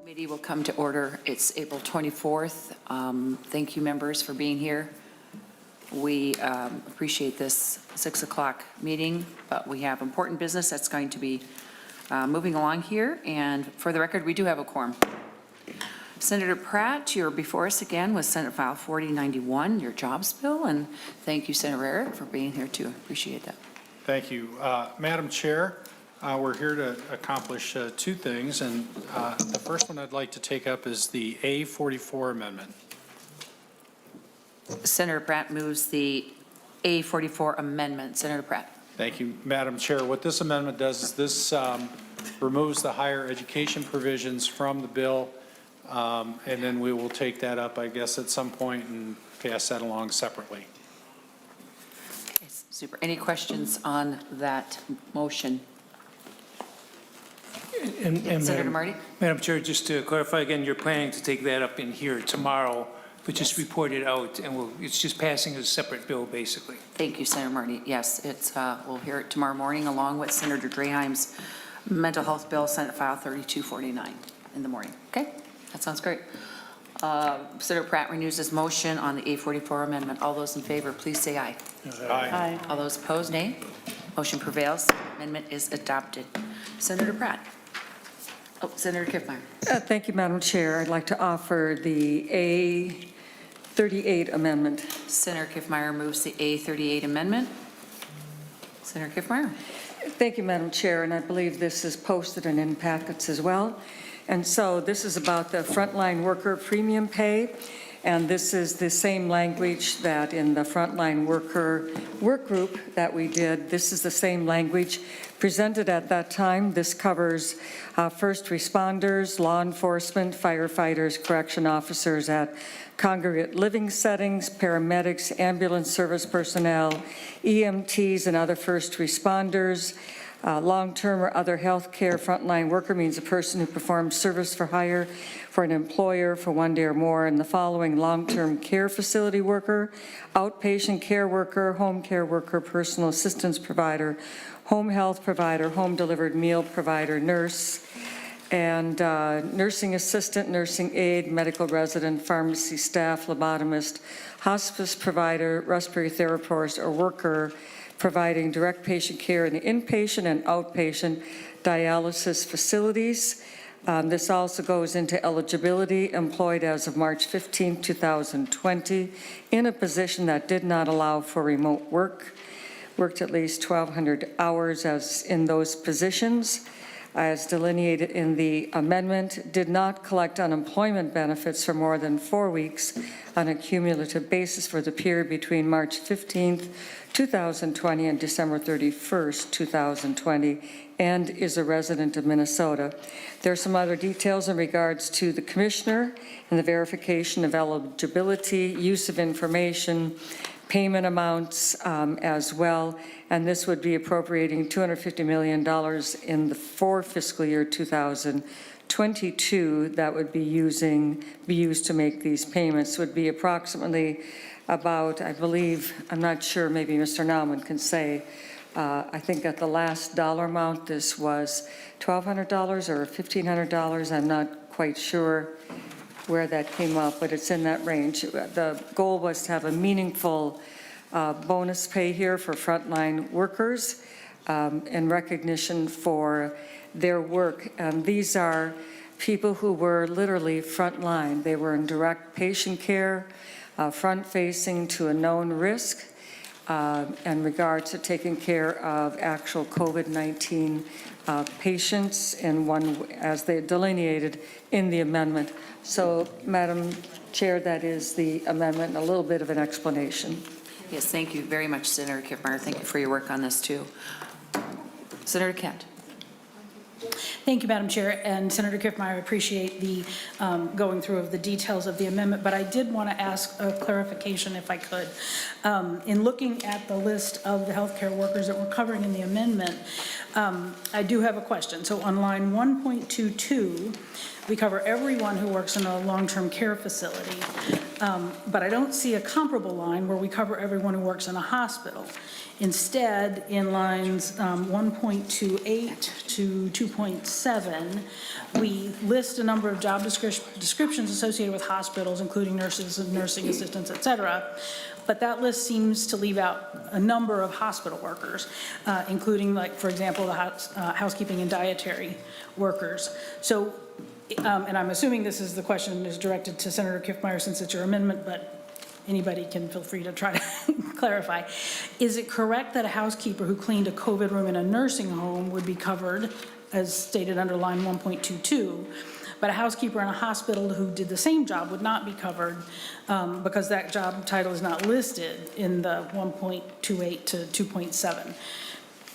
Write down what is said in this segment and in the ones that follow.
Committee will come to order. It's April 24th. Thank you, members, for being here. We appreciate this 6 o'clock meeting, but we have important business that's going to be moving along here. And for the record, we do have a quorum. Senator Pratt, you're before us again with Senate File 4091, your jobs bill, and thank you, Senator Eric, for being here too. Appreciate that. Thank you. Madam Chair, we're here to accomplish two things, and the first one I'd like to take up is the A44 Amendment. Senator Pratt moves the A44 Amendment. Senator Pratt. Thank you, Madam Chair. What this amendment does is this removes the higher education provisions from the bill, and then we will take that up, I guess, at some point and pass that along separately. Okay, super. Any questions on that motion? And Senator Marty? Madam Chair, just to clarify again, you're planning to take that up in here tomorrow, but just report it out, and it's just passing as a separate bill, basically. Thank you, Senator Marty. Yes, it's we'll hear it tomorrow morning along with Senator Draheim's mental health bill, Senate File 3249 in the morning. Okay, that sounds great. Senator Pratt renews his motion on the A44 amendment. All those in favor, please say aye. Aye. All those opposed, nay. Motion prevails. Amendment is adopted. Senator Pratt. Oh, Senator Kiffmeyer. Thank you, Madam Chair. I'd like to offer the A38 amendment. Senator Kiffmeyer moves the A38 amendment. Senator Kiffmeyer. Thank you, Madam Chair, and I believe this is posted and in packets as well. And so this is about the frontline worker premium pay, and this is the same language that in the frontline worker work group that we did. This is the same language presented at that time. This covers first responders, law enforcement, firefighters, correction officers at congregate living settings, paramedics, ambulance service personnel, EMTs, and other first responders. Long-term or other health care frontline worker means a person who performs service for hire for an employer for 1 day or more, and the following: long-term care facility worker, outpatient care worker, home care worker, personal assistance provider, home health provider, home delivered meal provider, nurse, and nursing assistant, nursing aide, medical resident, pharmacy staff, lobotomist, hospice provider, respiratory therapist, or worker providing direct patient care in the inpatient and outpatient dialysis facilities. This also goes into eligibility: employed as of March 15, 2020, in a position that did not allow for remote work, worked at least 1,200 hours as in those positions, as delineated in the amendment, did not collect unemployment benefits for more than 4 weeks on a cumulative basis for the period between March 15th, 2020 and December 31st, 2020, and is a resident of Minnesota. There are some other details in regards to the commissioner and the verification of eligibility, use of information, payment amounts as well, and this would be appropriating $250 million in the fiscal year 2022 that would be used to make these payments. Would be approximately about, I believe, I'm not sure, maybe Mr. Nauman can say, I think at the last dollar amount this was $1,200 or $1,500. I'm not quite sure where that came up, but it's in that range. The goal was to have a meaningful bonus pay here for frontline workers in recognition for their work. And these are people who were literally frontline. They were in direct patient care, front-facing to a known risk in regards to taking care of actual COVID-19 patients, in one, as they delineated in the amendment. So, Madam Chair, that is the amendment, a little bit of an explanation. Yes, thank you very much, Senator Kiffmeyer. Thank you for your work on this too. Senator Kent. Thank you, Madam Chair. And Senator Kiffmeyer, I appreciate the going through of the details of the amendment, but I did want to ask a clarification if I could. In looking at the list of the healthcare workers that we're covering in the amendment, I do have a question. So on line 1.22, we cover everyone who works in a long-term care facility, but I don't see a comparable line where we cover everyone who works in a hospital. Instead, in lines 1.28 to 2.7, we list a number of job descriptions associated with hospitals, including nurses and nursing assistants, et cetera. But that list seems to leave out a number of hospital workers, including, like, for example, the housekeeping and dietary workers. So, and I'm assuming this is the question is directed to Senator Kiffmeyer since it's your amendment, but anybody can feel free to try to clarify. Is it correct that a housekeeper who cleaned a COVID room in a nursing home would be covered, as stated under line 1.22, but a housekeeper in a hospital who did the same job would not be covered because that job title is not listed in the 1.28 to 2.7?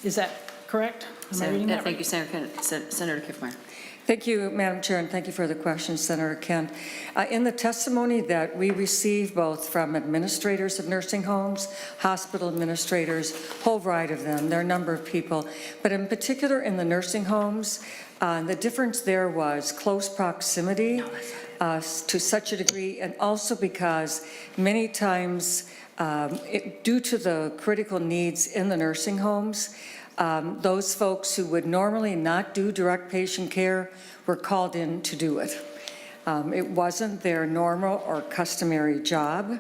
Is that correct? Am I reading that right? Thank you, Senator Kiffmeyer. Thank you, Madam Chair, and thank you for the question, Senator Kent. In the testimony that we received both from administrators of nursing homes, hospital administrators, whole variety of them, there are a number of people, but in particular in the nursing homes, the difference there was close proximity to such a degree, and also because many times, due to the critical needs in the nursing homes, those folks who would normally not do direct patient care were called in to do it. It wasn't their normal or customary job,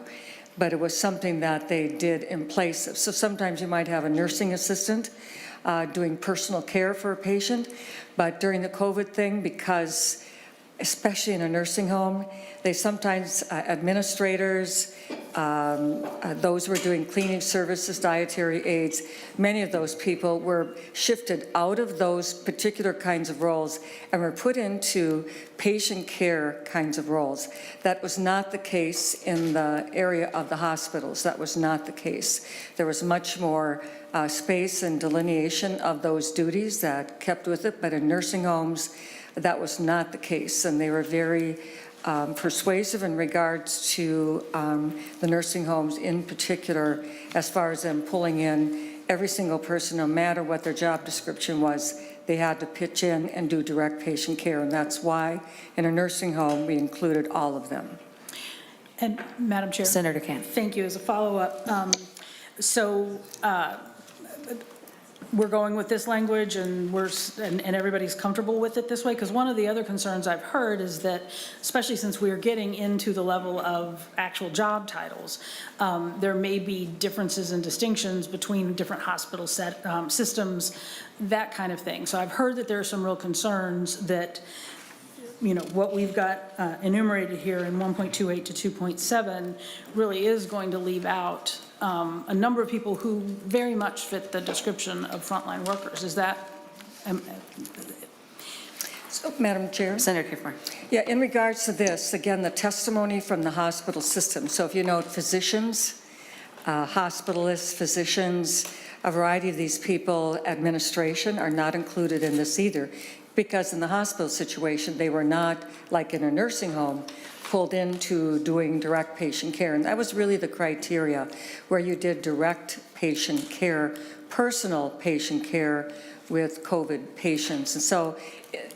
but it was something that they did in place of. So sometimes you might have a nursing assistant doing personal care for a patient, but during the COVID thing, because especially in a nursing home, they sometimes, administrators, those who were doing cleaning services, dietary aides, many of those people were shifted out of those particular kinds of roles and were put into patient care kinds of roles. That was not the case in the area of the hospitals. That was not the case. There was much more space and delineation of those duties that kept with it, but in nursing homes, that was not the case, and they were very persuasive in regards to the nursing homes in particular, as far as them pulling in every single person, no matter what their job description was, they had to pitch in and do direct patient care, and that's why in a nursing home we included all of them. And Madam Chair. Senator Kent. Thank you. As a follow-up, we're going with this language and everybody's comfortable with it this way? Because one of the other concerns I've heard is that, especially since we're getting into the level of actual job titles, there may be differences and distinctions between different hospital systems, that kind of thing. So I've heard that there are some real concerns that, you know, what we've got enumerated here in 1.28 to 2.7 really is going to leave out a number of people who very much fit the description of frontline workers. Is that? So, Madam Chair? Senator Kiffmeyer. Yeah, in regards to this, again, the testimony from the hospital system. So if you note physicians, hospitalists, physicians, a variety of these people, administration, are not included in this either, because in the hospital situation, they were not, like in a nursing home, pulled into doing direct patient care. And that was really the criteria, where you did direct patient care, personal patient care with COVID patients. And so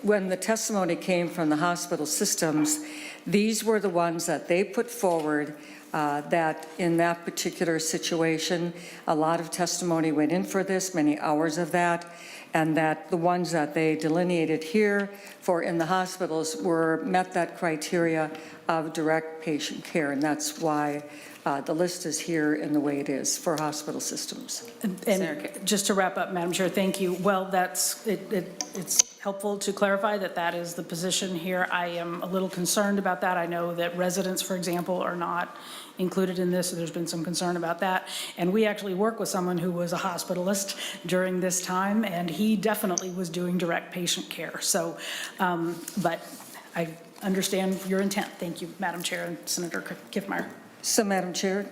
when the testimony came from the hospital systems, these were the ones that they put forward that in that particular situation, a lot of testimony went in for this, many hours of that, and that the ones that they delineated here for in the hospitals met that criteria of direct patient care, and that's why the list is here in the way it is for hospital systems. And just to wrap up, Madam Chair, thank you. Well, it's helpful to clarify that that is the position here. I am a little concerned about that. I know that residents, for example, are not included in this, so there's been some concern about that. And we actually work with someone who was a hospitalist during this time, and he definitely was doing direct patient care. So, but I understand your intent. Thank you, Madam Chair and Senator Kiffmeyer. So, Madam Chair.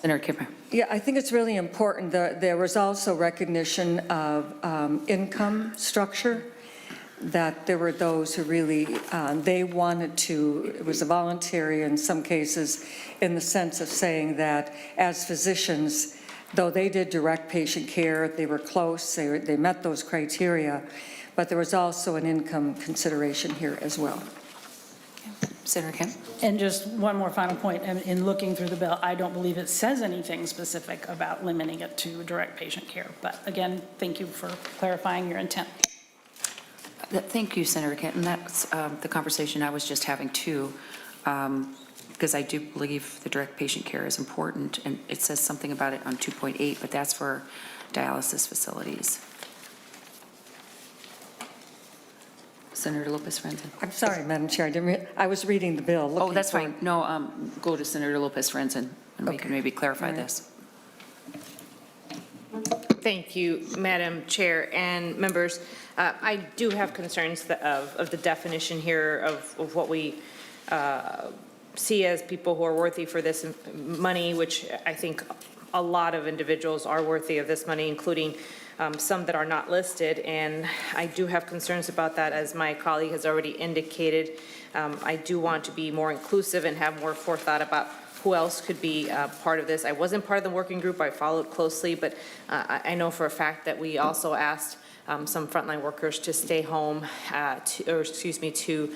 Senator Kiffmeyer. Yeah, I think it's really important that there was also recognition of income structure, that there were those who really, they wanted to, it was a voluntary in some cases, in the sense of saying that as physicians, though they did direct patient care, they were close, they met those criteria, but there was also an income consideration here as well. Senator Kent. And just one more final point. In looking through the bill, I don't believe it says anything specific about limiting it to direct patient care. But again, thank you for clarifying your intent. Thank you, Senator Kent, and that's the conversation I was just having too, because I do believe the direct patient care is important, and it says something about it on 2.8, but that's for dialysis facilities. Senator Lopez-Franzen. I'm sorry, Madam Chair, I was reading the bill. Oh, looking that's for- fine. No, go to Senator Lopez-Franzen, and we Okay. can maybe clarify All right. this. Thank you, Madam Chair and members. I do have concerns of the definition here of what we see as people who are worthy for this money, which I think a lot of individuals are worthy of this money, including some that are not listed. And I do have concerns about that, as my colleague has already indicated. I do want to be more inclusive and have more forethought about who else could be part of this. I wasn't part of the working group, I followed closely, but I know for a fact that we also asked some frontline workers to stay home, to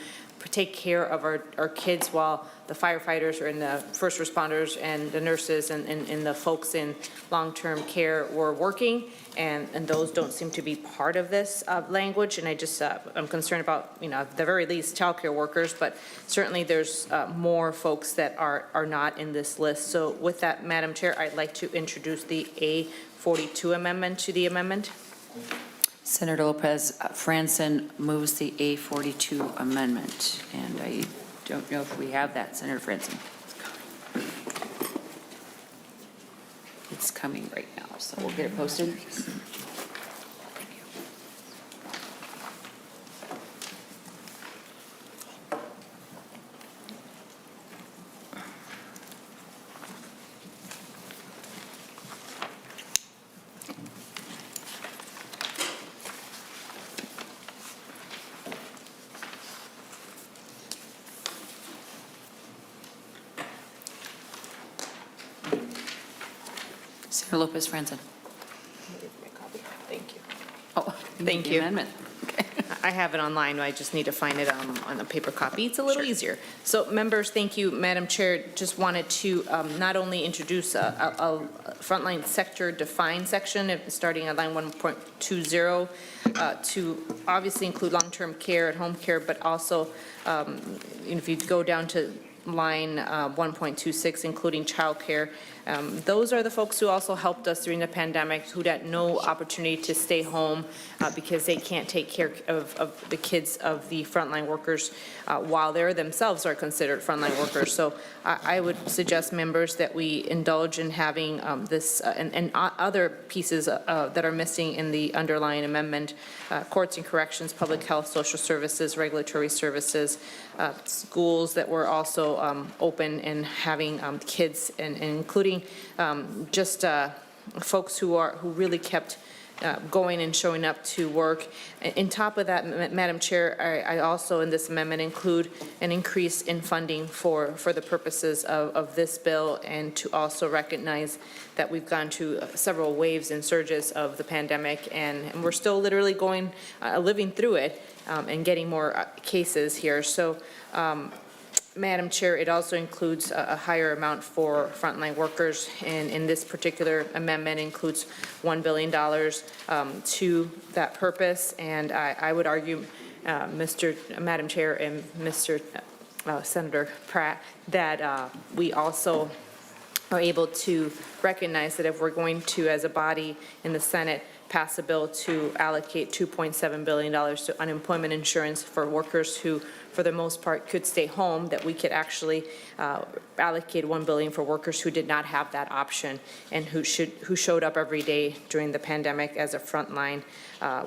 take care of our kids while the firefighters and the first responders and the nurses and the folks in long-term care were working, and those don't seem to be part of this language, and I just, I'm concerned about, at the very least, childcare workers, but certainly there's more folks that are not in this list. So with that, Madam Chair, I'd like to introduce the A42 amendment to the amendment. Senator Lopez-Franzen moves the A42 amendment, and I don't know if we have that, Senator Franzen. It's coming right now, so we'll get it posted. Senator Lopez-Franzen. Thank you. Oh, Thank the you. amendment. Okay. I have it online, I just need to find it on a paper copy. It's a little easier. So members, thank you, Madam Chair. Just wanted to not only introduce a frontline sector defined section, starting at line 1.20, to obviously include long-term care and home care, but also if you go down to line 1.26, including childcare. Those are the folks who also helped us during the pandemic, who had no opportunity to stay home because they can't take care of the kids of the frontline workers while they themselves are considered frontline workers. So I would suggest, members, that we indulge in having this and other pieces that are missing in the underlying amendment: courts and corrections, public health, social services, regulatory services, schools that were also open and having kids, and including just folks who really kept going and showing up to work. In top of that, Madam Chair, I also in this amendment include an increase in funding for the purposes of this bill, and to also recognize that we've gone to several waves and surges of the pandemic, and we're still literally living through it and getting more cases here. So Madam Chair, it also includes a higher amount for frontline workers, and in this particular amendment includes $1 billion to that purpose. And I would argue, Madam Chair and Mr. Senator Pratt, that we also are able to recognize that if we're going to, as a body in the Senate, pass a bill to allocate $2.7 billion to unemployment insurance for workers who, for the most part, could stay home, that we could actually allocate $1 billion for workers who did not have that option, and who showed up every day during the pandemic as a frontline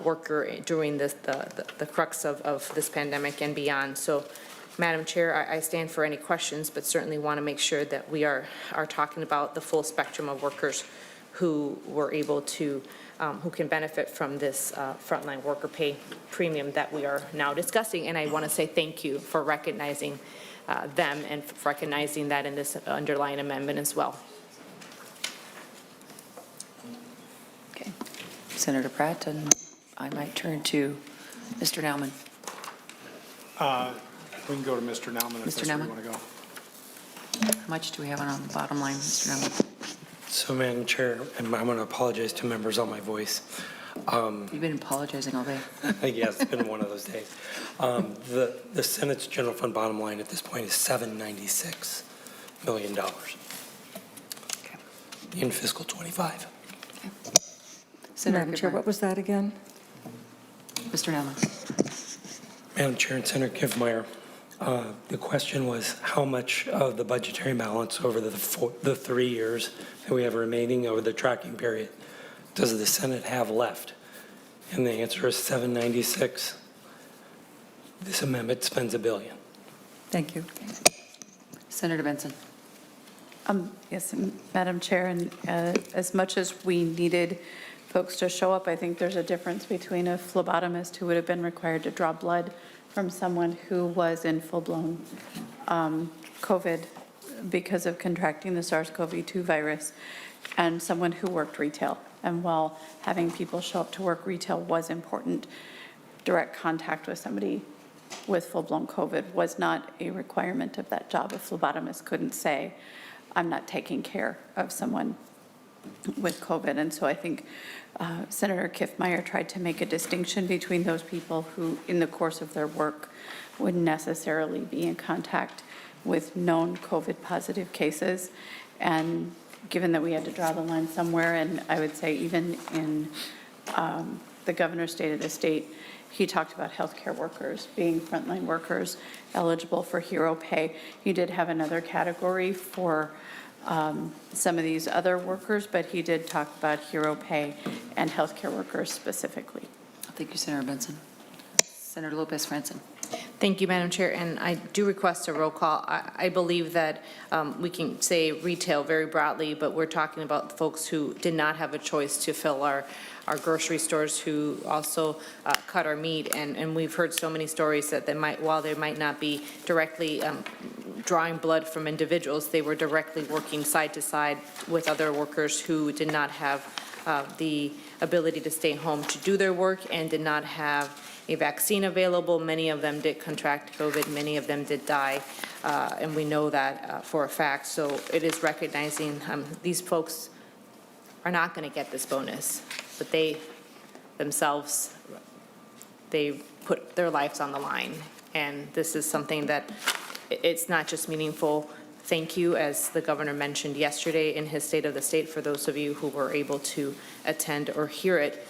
worker during the crux of this pandemic and beyond. So, Madam Chair, I stand for any questions, but certainly want to make sure that we are talking about the full spectrum of workers who were able to, who can benefit from this frontline worker pay premium that we are now discussing. And I want to say thank you for recognizing them and for recognizing that in this underlying amendment as well. Okay. Senator Pratt, and I might turn to Mr. Naumann. We can go to Mr. Naumann if Mr. that's where you Naumann? want to go. How much do we have on the bottom line, Mr. Naumann? So, Madam Chair, and I'm going to apologize to members on my voice. You've been apologizing all day. Yes, it's been one of those days. The Senate's general fund bottom line at this point is $796 million in fiscal '25. Senator Madam Chair, Kiffmeyer. what was that again? Mr. Nellens. Madam Chair and Senator Kiffmeyer, the question was how much of the budgetary balance over the 3 years that we have remaining over the tracking period does the Senate have left? And the answer is 796. This amendment spends $1 billion. Thank you. Senator Benson. Yes, Madam Chair, and as much as we needed folks to show up, I think there's a difference between a phlebotomist who would have been required to draw blood from someone who was in full-blown COVID because of contracting the SARS-CoV-2 virus, and someone who worked retail. And while having people show up to work retail was important, direct contact with somebody with full-blown COVID was not a requirement of that job. A phlebotomist couldn't say, I'm not taking care of someone with COVID. And so I think Senator Kiffmeyer tried to make a distinction between those people who, in the course of their work, wouldn't necessarily be in contact with known COVID positive cases. And given that we had to draw the line somewhere, and I would say even in the governor's state of the state, he talked about healthcare workers being frontline workers eligible for hero pay. He did have another category for some of these other workers, but he did talk about hero pay and healthcare workers specifically. Thank you, Senator Benson. Senator Lopez Franson. Thank you, Madam Chair, and I do request a roll call. I believe that we can say retail very broadly, but we're talking about folks who did not have a choice to fill our grocery stores, who also cut our meat, and we've heard so many stories that they might, while they might not be directly drawing blood from individuals, they were directly working side to side with other workers who did not have the ability to stay home to do their work and did not have a vaccine available. Many of them did contract COVID, many of them did die, and we know that for a fact. So it is recognizing these folks are not going to get this bonus, but they themselves, they put their lives on the line. And this is something that it's not just meaningful. Thank you, as the governor mentioned yesterday in his State of the State, for those of you who were able to attend or hear it.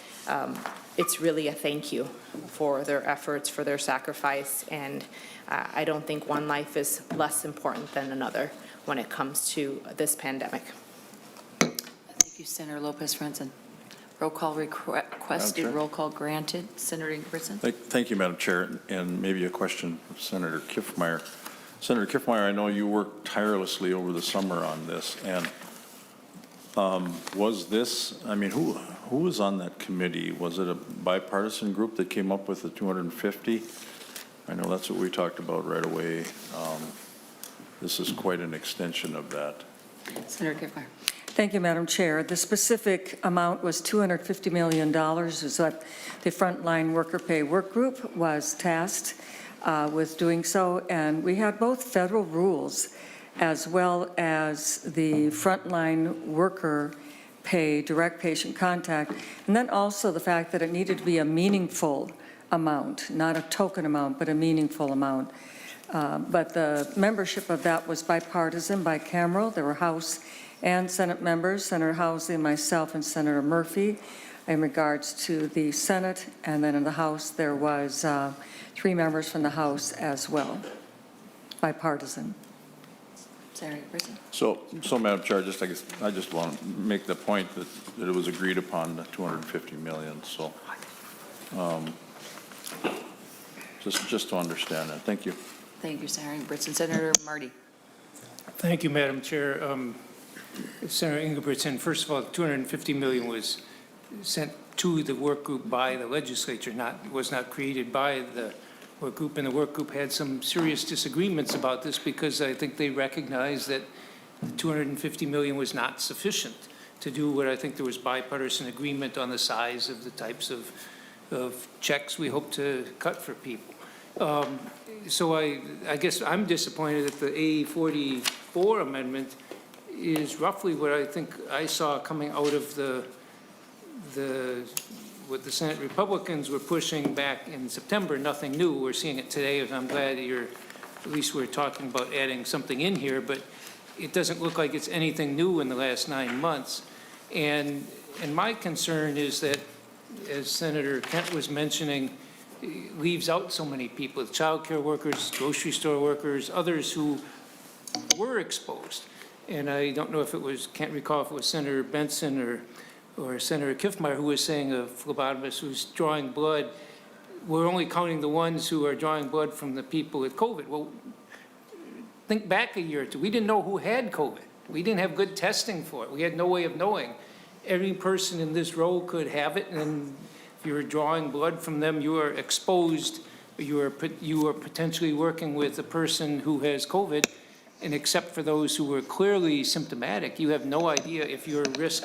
It's really a thank you for their efforts, for their sacrifice, and I don't think one life is less important than another when it comes to this pandemic. Thank you, Senator Lopez Franson. Roll call requested, roll call granted. Senator Ingebrigtsen. Thank you, Madam Chair, and maybe a question of Senator Kiffmeyer. Senator Kiffmeyer, I know you worked tirelessly over the summer on this, and was this, I mean, who was on that committee? Was it a bipartisan group that came up with the 250? I know that's what we talked about right away. This is quite an extension of that. Senator Kiffmeyer. Thank you, Madam Chair. The specific amount was $250 million, is what the Frontline Worker Pay Work Group was tasked with doing so. And we had both federal rules as well as the Frontline Worker Pay Direct Patient Contact, and then also the fact that it needed to be a meaningful amount, not a token amount, but a meaningful amount. But the membership of that was bipartisan, bicameral. There were House and Senate members, Senator Housley, myself, and Senator Murphy in regards to the Senate. And then in the House, there was 3 members from the House as well, bipartisan. Senator Ingebrigtsen. So Madam Chair, I just want to make the point that it was agreed upon, the 250 million. So just to understand that. Thank you. Thank you, Senator Ingebrigtsen. Senator Marty. Thank you, Madam Chair. Senator Ingebrigtsen, first of all, 250 million was sent to the work group by the legislature, was not created by the work group, and the work group had some serious disagreements about this because I think they recognized that the 250 million was not sufficient to do what I think there was bipartisan agreement on the size of the types of checks we hope to cut for people. So I guess I'm disappointed that the A44 amendment is roughly what I think I saw coming out of the what the Senate Republicans were pushing back in September, nothing new. We're seeing it today, and I'm glad that at least we're talking about adding something in here, but it doesn't look like it's anything new in the last 9 months. And my concern is that, as Senator Kent was mentioning, it leaves out so many people, child care workers, grocery store workers, others who were exposed. And I don't know if it was, can't recall if it was Senator Benson or Senator Kiffmeyer who was saying a phlebotomist who's drawing blood, we're only counting the ones who are drawing blood from the people with COVID. Well, think back a year or two. We didn't know who had COVID. We didn't have good testing for it. We had no way of knowing. Every person in this row could have it, and if you were drawing blood from them, you are exposed. You are potentially working with a person who has COVID, and except for those who were clearly symptomatic, you have no idea if your risk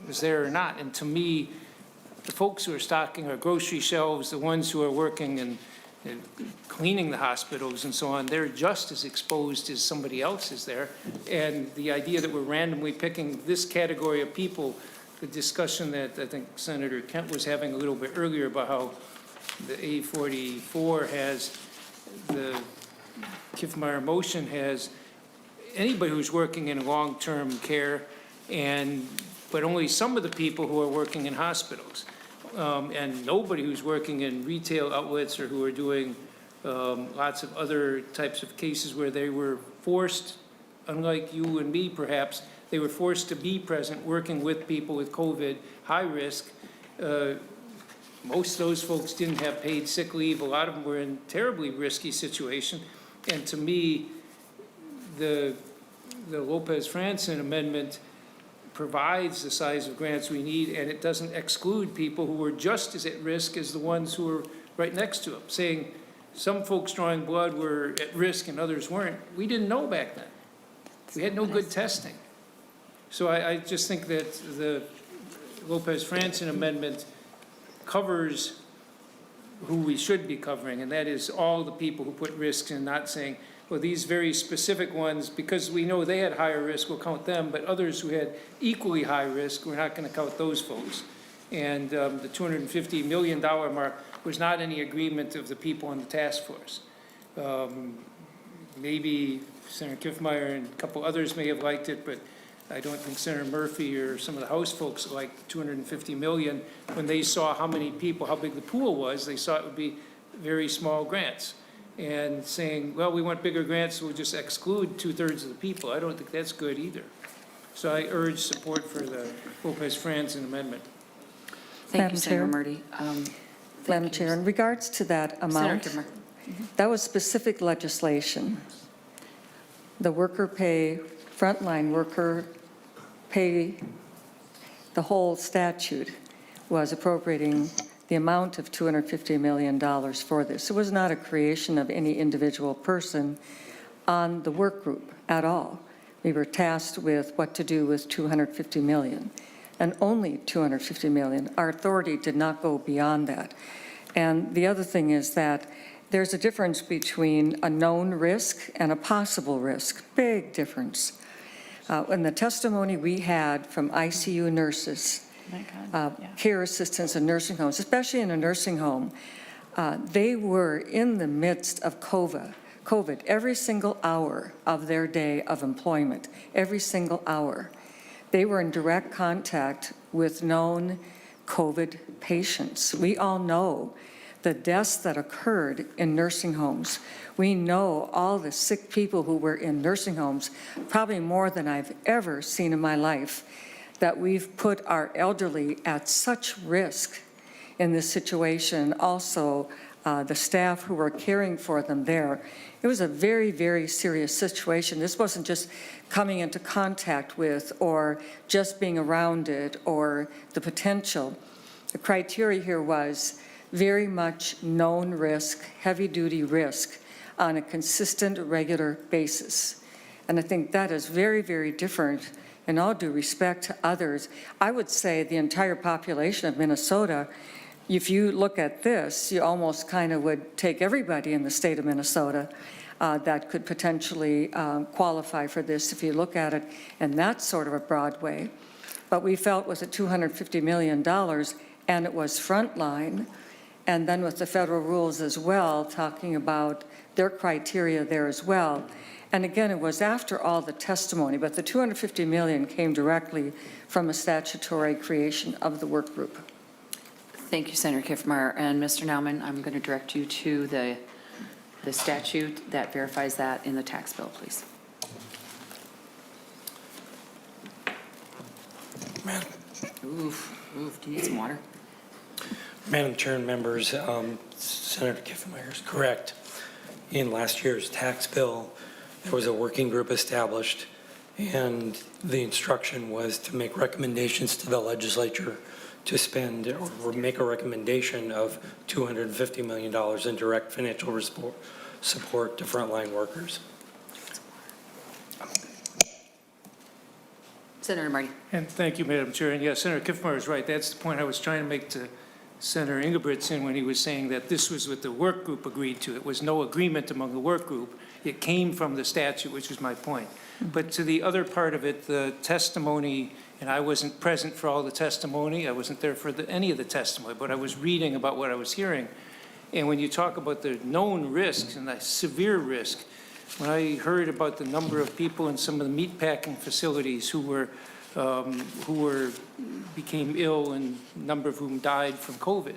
is there or not. And to me, the folks who are stocking our grocery shelves, the ones who are working and cleaning the hospitals and so on, they're just as exposed as somebody else is there. And the idea that we're randomly picking this category of people, the discussion that I think Senator Kent was having a little bit earlier about how the A44 has, the Kiffmeyer motion has anybody who's working in long-term care, but only some of the people who are working in hospitals. And nobody who's working in retail outlets or who are doing lots of other types of cases where they were forced, unlike you and me perhaps, they were forced to be present working with people with COVID, high risk. Most of those folks didn't have paid sick leave. A lot of them were in terribly risky situation. And to me, the Lopez-Franson amendment provides the size of grants we need, and it doesn't exclude people who were just as at risk as the ones who were right next to them, saying some folks drawing blood were at risk and others weren't. We didn't know back then. We had no good testing. So I just think that the Lopez-Franson amendment covers who we should be covering, and that is all the people who put risks in, not saying, well, these very specific ones, because we know they had higher risk, we'll count them, but others who had equally high risk, we're not going to count those folks. And the $250 million mark was not any agreement of the people on the task force. Maybe Senator Kiffmeyer and a couple others may have liked it, but I don't think Senator Murphy or some of the House folks liked $250 million. When they saw how many people, how big the pool was, they saw it would be very small grants. And saying, well, we want bigger grants, so we'll just exclude 2/3 of the people. I don't think that's good either. So I urge support for the Lopez-Franson amendment. Thank Madam you, Senator Chair. Murty. Madam Chair, in regards to that amount, Senator that was specific legislation. The worker pay, frontline worker pay, the whole statute was appropriating the amount of $250 million for this. It was not a creation of any individual person on the work group at all. We were tasked with what to do with $250 million, and only $250 million. Our authority did not go beyond that. And the other thing is that there's a difference between a known risk and a possible risk, big difference. In the testimony we had from ICU nurses, care assistants in nursing homes, especially in a nursing home, they were in the midst of COVID every single hour of their day of employment, every single hour. They were in direct contact with known COVID patients. We all know the deaths that occurred in nursing homes. We know all the sick people who were in nursing homes, probably more than I've ever seen in my life, that we've put our elderly at such risk in this situation. Also, the staff who were caring for them there. It was a very, very serious situation. This wasn't just coming into contact with or just being around it or the potential. The criteria here was very much known risk, heavy-duty risk on a consistent, regular basis. And I think that is very, very different. In all due respect to others, I would say the entire population of Minnesota, if you look at this, you almost kind of would take everybody in the state of Minnesota that could potentially qualify for this if you look at it in that sort of a broad way. But we felt with the $250 million, and it was Frontline, and then with the federal rules as well, talking about their criteria there as well. And again, it was after all the testimony, but the $250 million came directly from a statutory creation of the work group. Thank you, Senator Kiffmeyer. And Mr. Nauman, I'm going to direct you to the statute that verifies that in the tax bill, please. Madam Oof, do you need some water? Madam Chair and members, Senator Kiffmeyer is correct. In last year's tax bill, there was a working group established, and the instruction was to make recommendations to the legislature to spend or make a recommendation of $250 million in direct financial support to frontline workers. Senator Marty. And thank you, Madam Chair. And yes, Senator Kiffmeyer is right. That's the point I was trying to make to Senator Ingebrigtsen when he was saying that this was what the work group agreed to. It was no agreement among the work group. It came from the statute, which was my point. But to the other part of it, the testimony, and I wasn't present for all the testimony. I wasn't there for any of the testimony, but I was reading about what I was hearing. And when you talk about the known risks and the severe risk, when I heard about the number of people in some of the meatpacking facilities who became ill, and a number of whom died from COVID,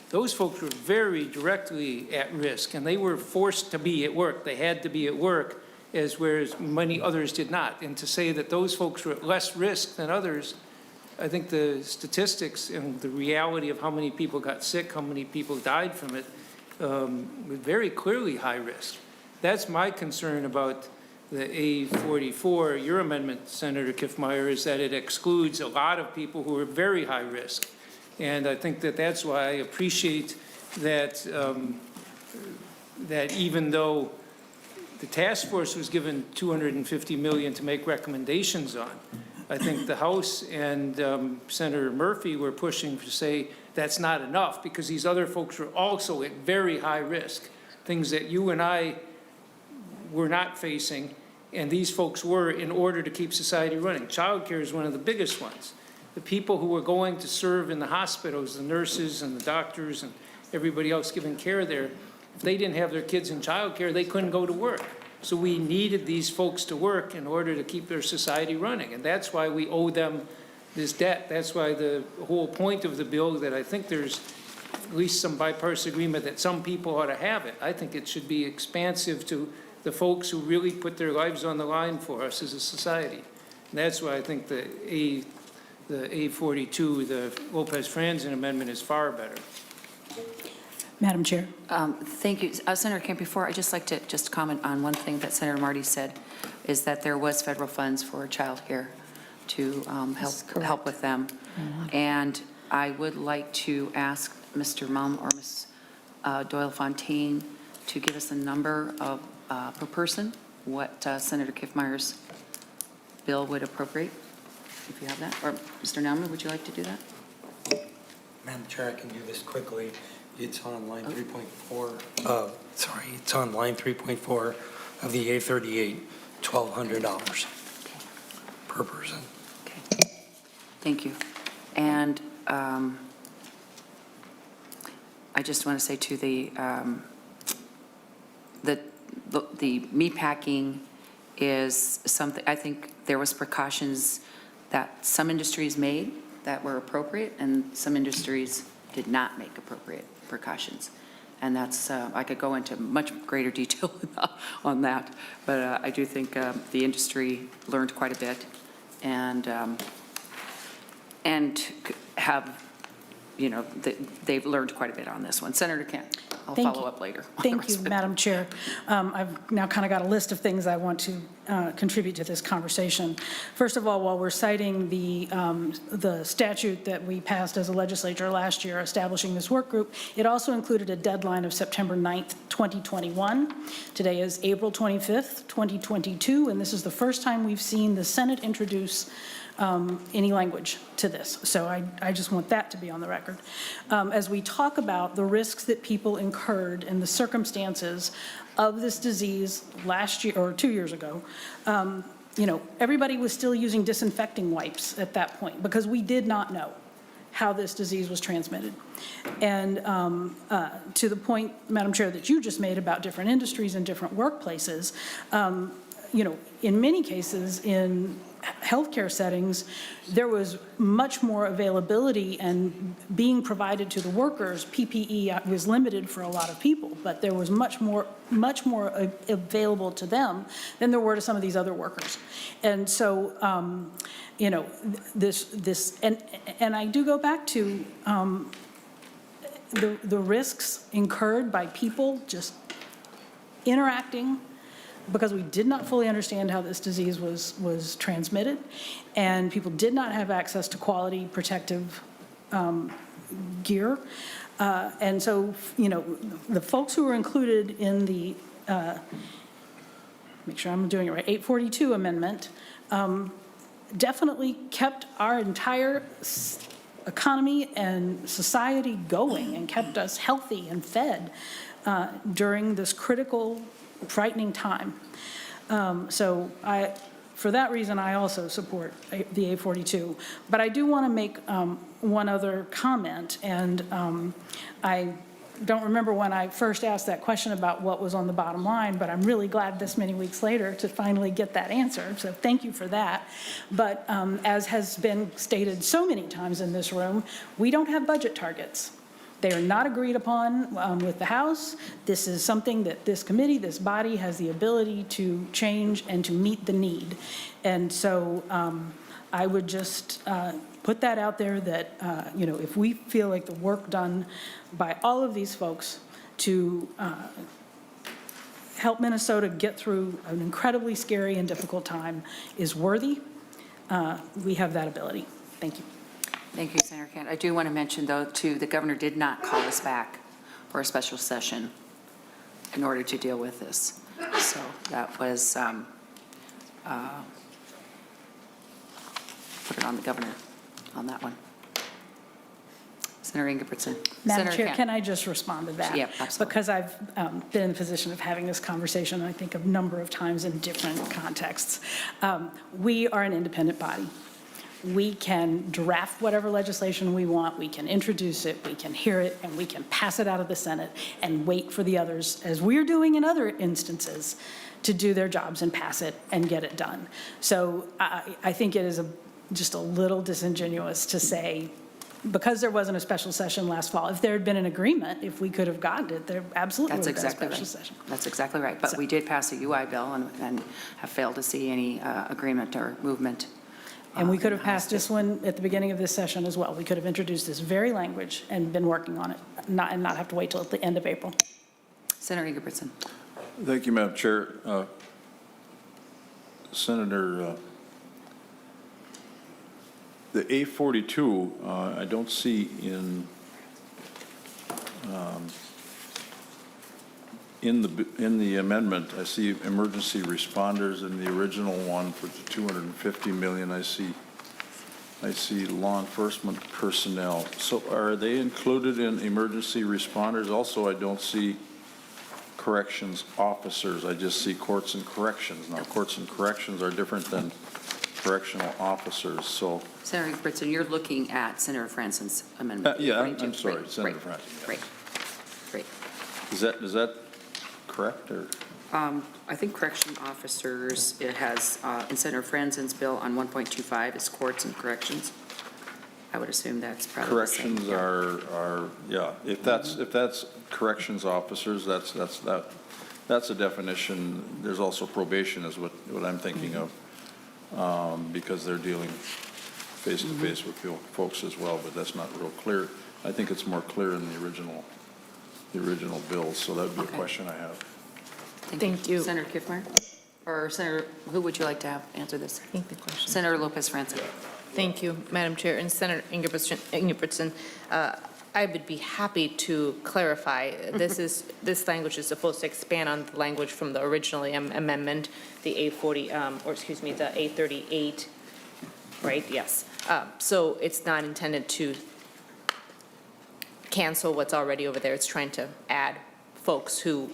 those folks were very directly at risk, and they were forced to be at work. They had to be at work, whereas many others did not. And to say that those folks were at less risk than others, I think the statistics and the reality of how many people got sick, how many people died from it, were very clearly high risk. That's my concern about the A44, your amendment, Senator Kiffmeyer, is that it excludes a lot of people who are very high risk. And I think that that's why I appreciate that, that even though the task force was given $250 million to make recommendations on, I think the House and Senator Murphy were pushing to say that's not enough, because these other folks were also at very high risk, things that you and I were not facing, and these folks were, in order to keep society running. Childcare is one of the biggest ones. The people who were going to serve in the hospitals, the nurses and the doctors and everybody else giving care there, if they didn't have their kids in childcare, they couldn't go to work. So we needed these folks to work in order to keep their society running, and that's why we owe them this debt. That's why the whole point of the bill, that I think there's at least some bipartisan agreement that some people ought to have it. I think it should be expansive to the folks who really put their lives on the line for us as a society. And that's why I think the A42, the Lopez-Franzen amendment, is far better. Madam Chair. Thank you. Senator Kemp, before, I'd just like to just comment on one thing that Senator Marty said, is that there was federal funds for child care to help with them. And I would like to ask Mr. Mum or Ms. Doyle-Fontaine to give us a number of per person, what Senator Kiffmeyer's bill would appropriate, if you have that. Or Mr. Nauman, would you like to do that? Madam Chair, I can do this quickly. It's on line 3.4. It's on line 3.4 of the A38, $1,200 per person. Okay. Thank you. And I just want to say to the meatpacking is something, I think there was precautions that some industries made that were appropriate, and some industries did not make appropriate precautions. And that's, I could go into much greater detail on that, but I do think the industry learned quite a bit, and have, you know, they've learned quite a bit on this one. Senator Kent, I'll Thank follow you. up later. Thank you, Madam Chair. I've now kind of got a list of things I want to contribute to this conversation. First of all, while we're citing the statute that we passed as a legislature last year establishing this work group, it also included a deadline of September 9th, 2021. Today is April 25th, 2022, and this is the first time we've seen the Senate introduce any language to this. So I just want that to be on the record. As we talk about the risks that people incurred and the circumstances of this disease last year or 2 years ago, you know, everybody was still using disinfecting wipes at that point because we did not know how this disease was transmitted. And to the point, Madam Chair, that you just made about different industries and different workplaces, you know, in many cases, in healthcare settings, there was much more availability and being provided to the workers. PPE was limited for a lot of people, but there was much more available to them than there were to some of these other workers. And so, you know, and I do go back to the risks incurred by people just interacting, because we did not fully understand how this disease was transmitted, and people did not have access to quality protective gear. And so, you know, the folks who were included in the, make sure I'm doing it right, 842 amendment, definitely kept our entire economy and society going and kept us healthy and fed during this critical, frightening time. So for that reason, I also support the A42. But I do want to make one other comment, and I don't remember when I first asked that question about what was on the bottom line, but I'm really glad this many weeks later to finally get that answer, so thank you for that. But as has been stated so many times in this room, we don't have budget targets. They are not agreed upon with the House. This is something that this committee, this body, has the ability to change and to meet the need. And so I would just put that out there that, you know, if we feel like the work done by all of these folks to help Minnesota get through an incredibly scary and difficult time is worthy, we have that ability. Thank you. Thank you, Senator Kent. I do want to mention, though, too, the governor did not call us back for a special session in order to deal with this. So that was, put it on the governor on that one. Senator Ingebrigtsen. Madam Senator Chair, Kent. can I just respond to that? Yeah, absolutely. Because I've been in the position of having this conversation, I think, a number of times in different contexts. We are an independent body. We can draft whatever legislation we want, we can introduce it, we can hear it, and we can pass it out of the Senate and wait for the others, as we're doing in other instances, to do their jobs and pass it and get it done. So I think it is just a little disingenuous to say, because there wasn't a special session last fall, if there had been an agreement, if we could have gotten it, there absolutely would have been a special session. That's exactly right. But we did pass a UI bill and have failed to see any agreement or movement. And we could have passed this one at the beginning of this session as well. We could have introduced this very language and been working on it, and not have to wait till the end of April. Senator Ingebrigtsen. Thank you, Madam Chair. Senator, the A42, I don't see in the amendment. I see emergency responders in the original one for the 250 million. I see law enforcement personnel. So are they included in emergency responders? Also, I don't see corrections officers. I just see courts and corrections. Now, courts and corrections are different than correctional officers. So, Senator Ingebrigtsen, you're looking at Senator Franson's amendment. yeah, 42. I'm sorry, Great, Senator great, Franson. Great, great. Is that correct, or? I think correction officers, it has, in Senator Franson's bill on 1.25 is courts and corrections. I would assume that's probably the same. Corrections are, yeah, if that's corrections officers, that's a definition. There's also probation is what I'm thinking of, because they're dealing face-to-face with folks as well, but that's not real clear. I think it's more clear in the original bill, so that would be a question I have. Thank you. Senator Kiffmeyer? Or Senator, who would you like to have answer this? I think the question. Senator Lopez Franson. Thank you, Madam Chair. And Senator Ingebrigtsen, I would be happy to clarify. This language is supposed to expand on the language from the original amendment, the A40, or excuse me, the A38, right? Yes. So it's not intended to cancel what's already over there. It's trying to add folks who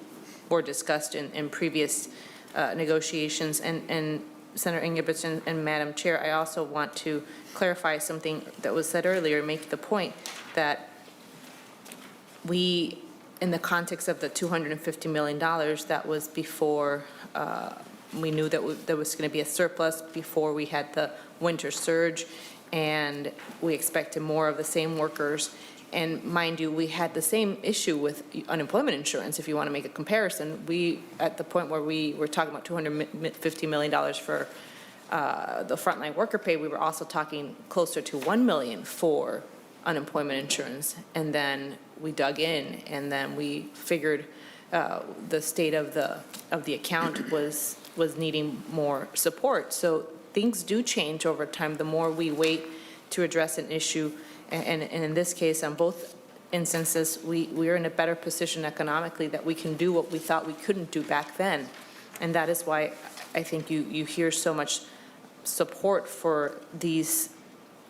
were discussed in previous negotiations. And Senator Ingebrigtsen and Madam Chair, I also want to clarify something that was said earlier, make the point that we, in the context of the $250 million, that was before we knew that there was going to be a surplus, before we had the winter surge, and we expected more of the same workers. And mind you, we had the same issue with unemployment insurance, if you want to make a comparison. We, at the point where we were talking about $250 million for the frontline worker pay, we were also talking closer to $1 million for unemployment insurance. And then we dug in, and then we figured the state of the account was needing more support. So things do change over time. The more we wait to address an issue, and in this case, on both instances, we're in a better position economically that we can do what we thought we couldn't do back then. And that is why I think you hear so much support for these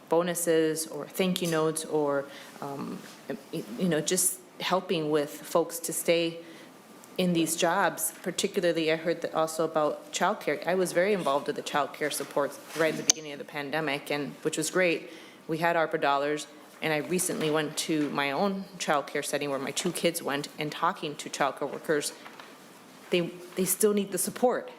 bonuses or thank you notes, or, just helping with folks to stay in these jobs. Particularly, I heard that also about childcare. I was very involved with the childcare supports right at the beginning of the pandemic, and which was great. We had ARPA dollars, and I recently went to my own childcare setting where my 2 kids went, and talking to childcare workers, they still need the support.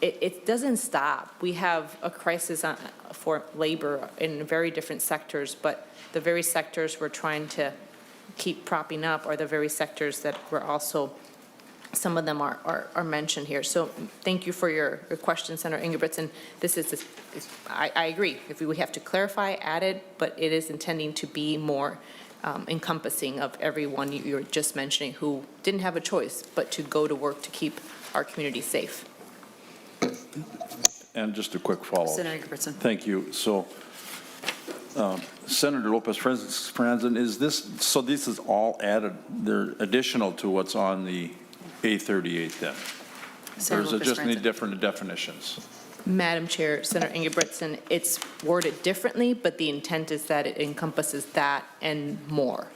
It doesn't stop. We have a crisis for labor in very different sectors, but the very sectors we're trying to keep propping up are the very sectors that we're also, some of them are mentioned here. So thank you for your question, Senator Ingebrigtsen. I agree. If we have to clarify, add it, but it is intending to be more encompassing of everyone you were just mentioning who didn't have a choice but to go to work to keep our community safe. And just a quick follow-up. Senator Ingebrigtsen. Thank you. So, Senator Lopez-Franzen, is this, so this is all added, they're additional to what's on the A38 then? Or is it just need different definitions? Madam Chair, Senator Ingebrigtsen, it's worded differently, but the intent is that it encompasses that and more.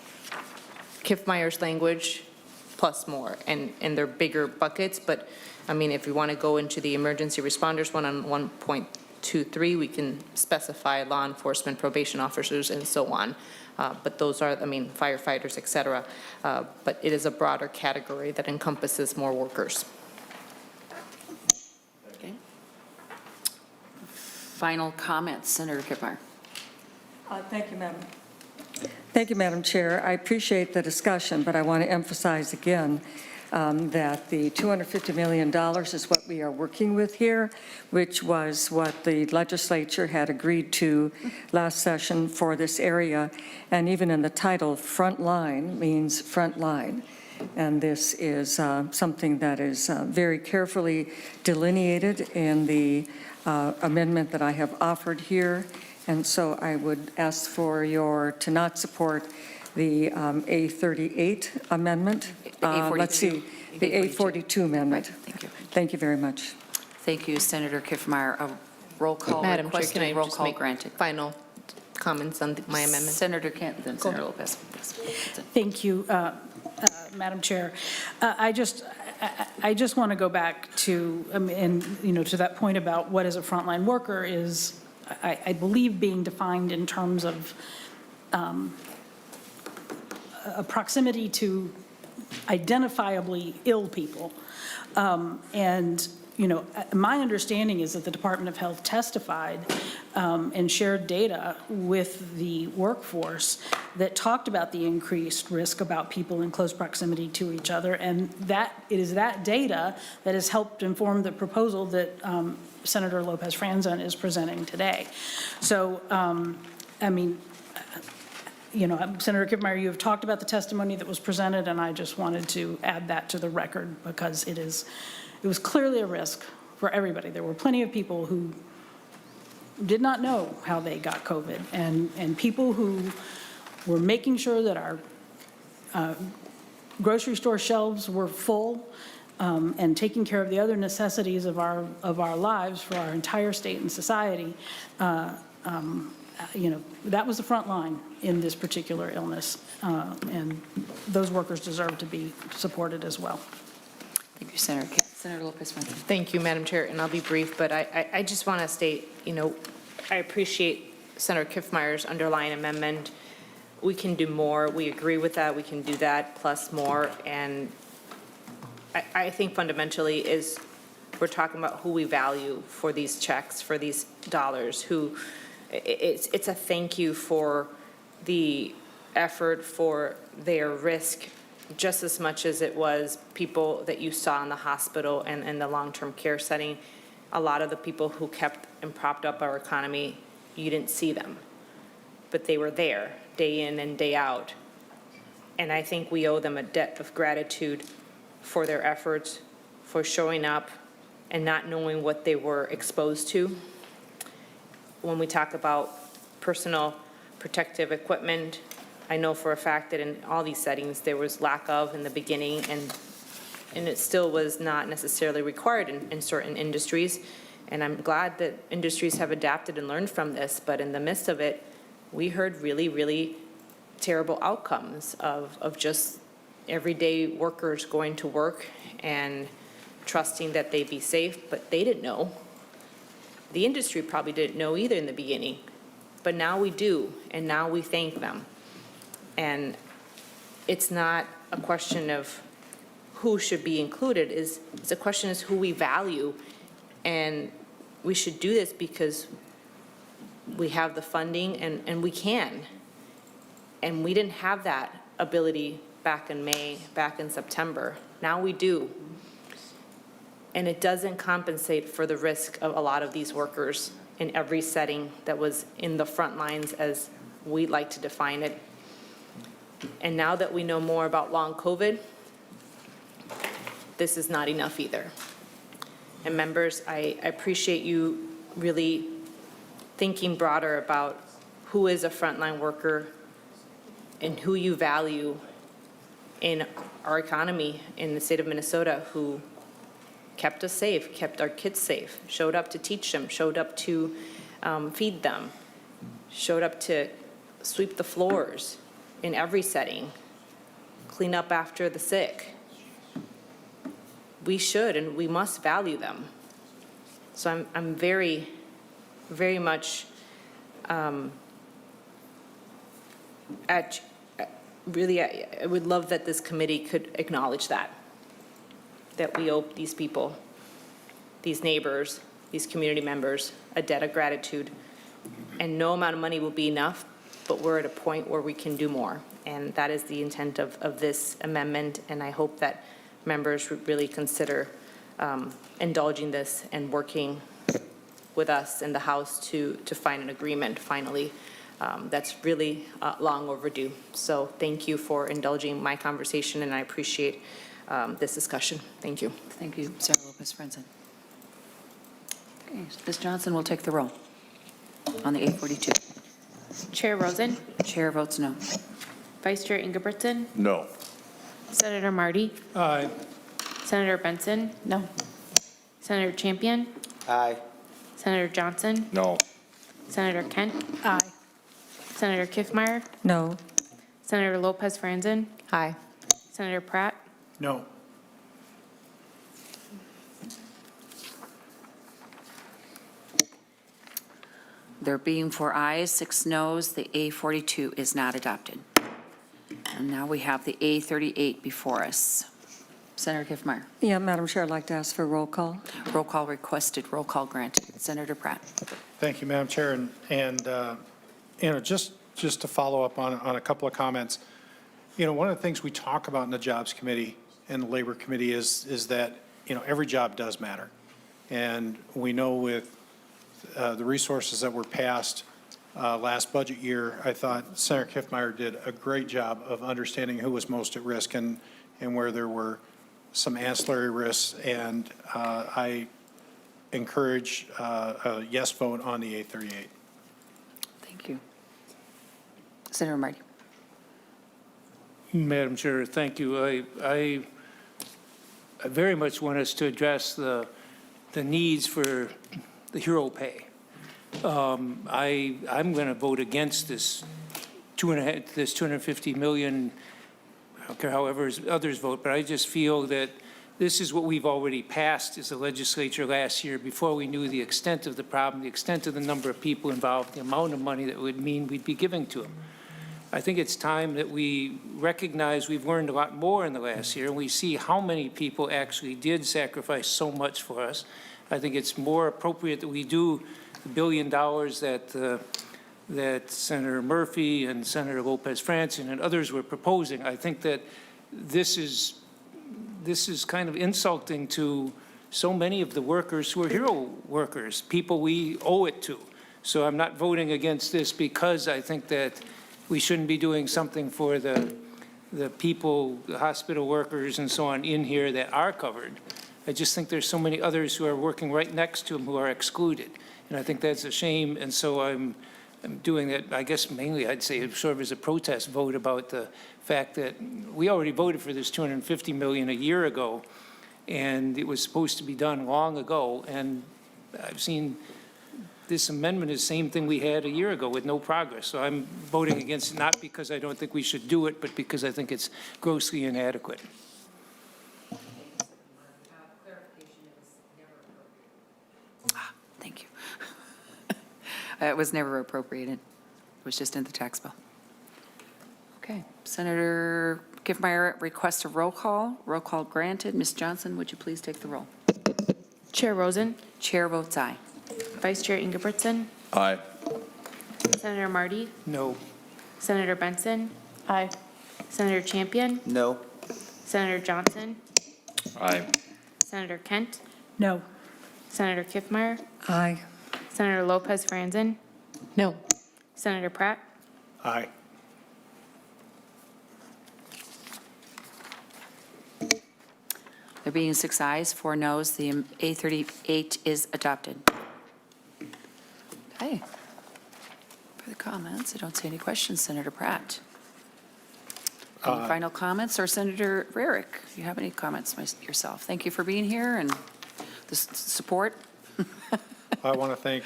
Kiffmeyer's language plus more, and they're bigger buckets, but I mean, if we want to go into the emergency responders one on 1.23, we can specify law enforcement, probation officers, and so on. But those are, I mean, firefighters, et cetera. But it is a broader category that encompasses more workers. Okay. Final comments, Senator Kiffmeyer. Thank you, Madam. Thank you, Madam Chair. I appreciate the discussion, but I want to emphasize again that the $250 million is what we are working with here, which was what the legislature had agreed to last session for this area. And even in the title, Frontline means front line. And this is something that is very carefully delineated in the amendment that I have offered here. And so I would ask for to not support the A38 amendment. Let's see, the A42 amendment. Right. Thank you. Thank you very much. Thank you, Senator Kiffmeyer. A roll call Madam Chair, requested, can I roll just call make granted. final comments on my amendment? Senator Kent, then Senator Lopez. Yes. Thank you, Madam Chair. I just want to go back to, to that point about what is a frontline worker is, I believe, being defined in terms of a proximity to identifiably ill people. And, my understanding is that the Department of Health testified and shared data with the workforce that talked about the increased risk about people in close proximity to each other. And it is that data that has helped inform the proposal that Senator Lopez-Franzen is presenting today. So, Senator Kiffmeyer, you have talked about the testimony that was presented, and I just wanted to add that to the record because it was clearly a risk for everybody. There were plenty of people who did not know how they got COVID, and people who were making sure that our grocery store shelves were full and taking care of the other necessities of our lives for our entire state and society. That was the front line in this particular illness, and those workers deserve to be supported as well. Thank you, Senator Kipp. Senator Lopez-Francis. Thank you, Madam Chair, and I'll be brief, but I just want to state, I appreciate Senator Kiffmeyer's underlying amendment. We can do more. We agree with that. We can do that plus more. And I think fundamentally is we're talking about who we value for these checks, for these dollars, it's a thank you for the effort, for their risk, just as much as it was people that you saw in the hospital and in the long-term care setting. A lot of the people who kept and propped up our economy, you didn't see them, but they were there day in and day out. And I think we owe them a debt of gratitude for their efforts, for showing up and not knowing what they were exposed to. When we talk about personal protective equipment, I know for a fact that in all these settings, there was lack of in the beginning, and it still was not necessarily required in certain industries. And I'm glad that industries have adapted and learned from this, but in the midst of it, we heard really, really terrible outcomes of just everyday workers going to work and trusting that they'd be safe, but they didn't know. The industry probably didn't know either in the beginning, but now we do, and now we thank them. And it's not a question of who should be included, it's a question is who we value. And we should do this because we have the funding and we can. And we didn't have that ability back in May, back in September. Now we do. And it doesn't compensate for the risk of a lot of these workers in every setting that was in the front lines, as we like to define it. And now that we know more about long COVID, this is not enough either. And members, I appreciate you really thinking broader about who is a frontline worker and who you value in our economy in the state of Minnesota, who kept us safe, kept our kids safe, showed up to teach them, showed up to feed them, showed up to sweep the floors in every setting, clean up after the sick. We should and we must value them. So I'm very, very much really, I would love that this committee could acknowledge that we owe these people, these neighbors, these community members, a debt of gratitude. And no amount of money will be enough, but we're at a point where we can do more. And that is the intent of this amendment. And I hope that members would really consider indulging this and working with us in the House to find an agreement finally. That's really long overdue. So thank you for indulging my conversation, and I appreciate this discussion. Thank you. Thank you, Senator Lopez-Francis. Okay, Ms. Johnson will take the roll on the A42. Chair Rosen, Chair votes no. Vice Chair Ingebrigtsen, No. Senator Marty, Aye. Senator Benson, No. Senator Champion, Aye. Senator Johnson, No. Senator Kent, Aye. Senator Kiffmeyer, No. Senator Lopez Franzen, Aye. Senator Pratt, No. There being 4 ayes, 6 noes, the A42 is not adopted. And now we have the A38 before us. Senator Kiffmeyer. Yeah, Madam Chair, I'd like to ask for a roll call. Roll call requested, roll call granted. Senator Pratt. Thank you, Madam Chair. And just to follow up on a couple of comments, one of the things we talk about in the Jobs Committee and the Labor Committee is that, every job does matter. And we know with the resources that were passed last budget year, I thought Senator Kiffmeyer did a great job of understanding who was most at risk and where there were some ancillary risks. And I encourage a yes vote on the A38. Thank you. Senator Marty. Madam Chair, thank you. I very much want us to address the needs for the hero pay. I'm going to vote against this $250 million. I don't care however others vote, but I just feel that this is what we've already passed as a legislature last year before we knew the extent of the problem, the extent of the number of people involved, the amount of money that would mean we'd be giving to them. I think it's time that we recognize we've learned a lot more in the last year, and we see how many people actually did sacrifice so much for us. I think it's more appropriate that we do the $1 billion that Senator Murphy and Senator Lopez Franson and others were proposing. I think that this is kind of insulting to so many of the workers who are hero workers, people we owe it to. So I'm not voting against this because I think that we shouldn't be doing something for the people, the hospital workers and so on in here that are covered. I just think there's so many others who are working right next to them who are excluded. And I think that's a shame. And so I'm doing that, I guess mainly I'd say sort of as a protest vote about the fact that we already voted for this $250 million a year ago, and it was supposed to be done long ago. And I've seen this amendment is the same thing we had a year ago with no progress. So I'm voting against it, not because I don't think we should do it, but because I think it's grossly inadequate. Thank you. It was never appropriated. It was just in the tax bill. Okay. Senator Kiffmeyer requests a roll call. Roll call granted. Ms. Johnson, would you please take the roll? Chair Rosen, Chair votes aye. Vice Chair Ingebrigtsen, Aye. Senator Marty, No. Senator Benson, Aye. Senator Champion, No. Senator Johnson, Aye. Senator Kent, No. Senator Kiffmeyer, Aye. Senator Lopez Franzen, No. Senator Pratt, Aye. There being 6 ayes, 4 noes, the A38 is adopted. Okay. For the comments, I don't see any questions. Senator Pratt. Any final comments? Or Senator Rarick, if you have any comments yourself? Thank you for being here and the support. I want to thank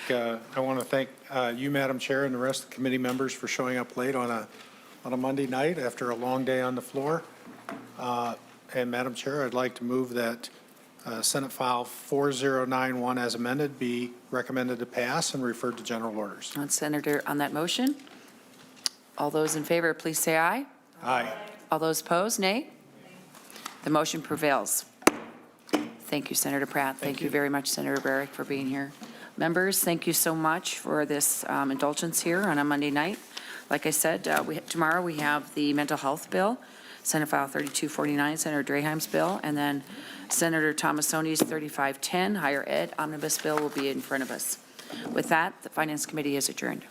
you, Madam Chair, and the rest of the committee members for showing up late on a Monday night after a long day on the floor. And Madam Chair, I'd like to move that Senate File 4091 as amended be recommended to pass and referred to general orders. Senator, on that motion, all those in favor, please say aye. Aye. All those opposed, nay. The motion prevails. Thank you, Senator Pratt. Thank you very much, Senator Barrick, for being here. Members, thank you so much for this indulgence here on a Monday night. Like I said, tomorrow we have the mental health bill, Senate File 3249, Senator Draheim's bill, and then Senator Tomassoni's 3510 higher ed omnibus bill will be in front of us. With that, the Finance Committee is adjourned.